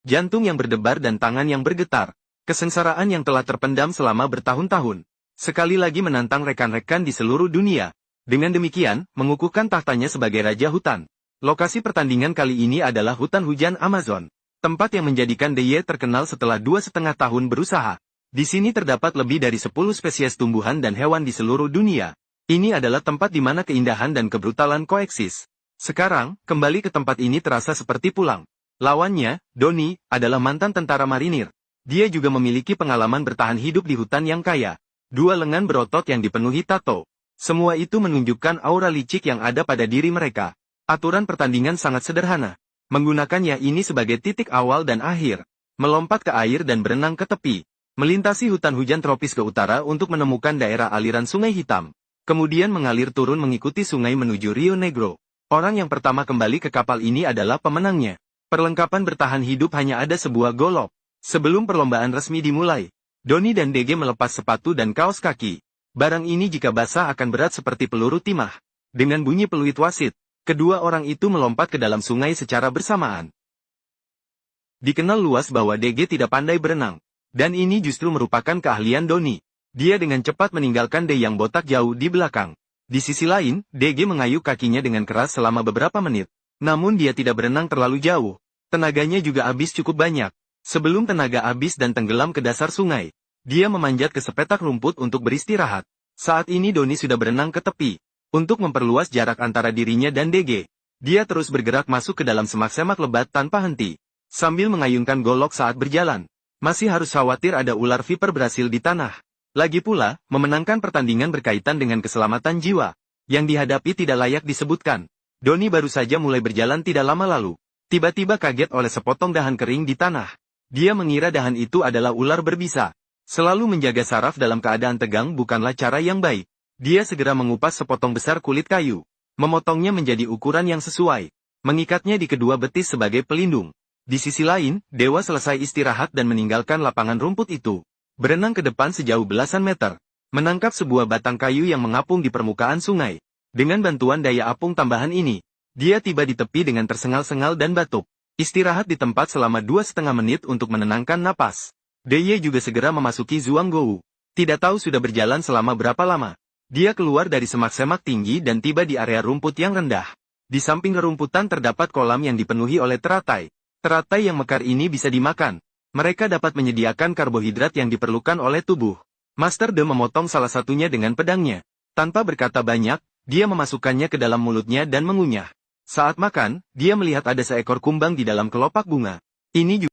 Jantung yang berdebar dan tangan yang bergetar. Kesengsaraan yang telah terpendam selama bertahun-tahun. Sekali lagi menantang rekan-rekan di seluruh dunia. Dengan demikian, mengukuhkan tahtanya sebagai Raja Hutan. Lokasi pertandingan kali ini adalah hutan hujan Amazon. Tempat yang menjadikan DY terkenal setelah 2,5 tahun berusaha. Di sini terdapat lebih dari 10 spesies tumbuhan dan hewan di seluruh dunia. Ini adalah tempat di mana keindahan dan kebrutalan koeksis. Sekarang, kembali ke tempat ini terasa seperti pulang. Lawannya, Donnie, adalah mantan tentara marinir. Dia juga memiliki pengalaman bertahan hidup di hutan yang kaya. 2 lengan berotot yang dipenuhi tato. Semua itu menunjukkan aura licik yang ada pada diri mereka. Aturan pertandingan sangat sederhana. Menggunakannya ini sebagai titik awal dan akhir. Melompat ke air dan berenang ke tepi. Melintasi hutan hujan tropis ke utara untuk menemukan daerah aliran Sungai Hitam. Kemudian mengalir turun mengikuti sungai menuju Rio Negro. Orang yang pertama kembali ke kapal ini adalah pemenangnya. Perlengkapan bertahan hidup hanya ada sebuah golok. Sebelum perlombaan resmi dimulai, Donnie dan DG melepas sepatu dan kaos kaki. Barang ini jika basah akan berat seperti peluru timah. Dengan bunyi peluit wasit, kedua orang itu melompat ke dalam sungai secara bersamaan. Dikenal luas bahwa DG tidak pandai berenang. Dan ini justru merupakan keahlian Donnie. Dia dengan cepat meninggalkan D yang botak jauh di belakang. Di sisi lain, DG mengayuh kakinya dengan keras selama beberapa menit. Namun dia tidak berenang terlalu jauh. Tenaganya juga habis cukup banyak. Sebelum tenaga habis dan tenggelam ke dasar sungai, dia memanjat ke sepetak rumput untuk beristirahat. Saat ini Donnie sudah berenang ke tepi. Untuk memperluas jarak antara dirinya dan DG, dia terus bergerak masuk ke dalam semak-semak lebat tanpa henti. Sambil mengayunkan golok saat berjalan. Masih harus khawatir ada ular viper berhasil di tanah. Lagi pula, memenangkan pertandingan berkaitan dengan keselamatan jiwa. Yang dihadapi tidak layak disebutkan. Donnie baru saja mulai berjalan tidak lama lalu. Tiba-tiba kaget oleh sepotong dahan kering di tanah. Dia mengira dahan itu adalah ular berbisa. Selalu menjaga saraf dalam keadaan tegang bukanlah cara yang baik. Dia segera mengupas sepotong besar kulit kayu. Memotongnya menjadi ukuran yang sesuai. Mengikatnya di kedua betis sebagai pelindung. Di sisi lain, Dewa selesai istirahat dan meninggalkan lapangan rumput itu. Berenang ke depan sejauh belasan meter. Menangkap sebuah batang kayu yang mengapung di permukaan sungai. Dengan bantuan daya apung tambahan ini, dia tiba di tepi dengan tersengal-sengal dan batuk. Istirahat di tempat selama 2,5 menit untuk menenangkan napas. DY juga segera memasuki Zhuanggou. Tidak tahu sudah berjalan selama berapa lama. Dia keluar dari semak-semak tinggi dan tiba di area rumput yang rendah. Di samping rerumputan terdapat kolam yang dipenuhi oleh teratai. Teratai yang mekar ini bisa dimakan. Mereka dapat menyediakan karbohidrat yang diperlukan oleh tubuh. Master De memotong salah satunya dengan pedangnya. Tanpa berkata banyak, dia memasukkannya ke dalam mulutnya dan mengunyah. Saat makan, dia melihat ada seekor kumbang di dalam kelopak bunga. Ini juga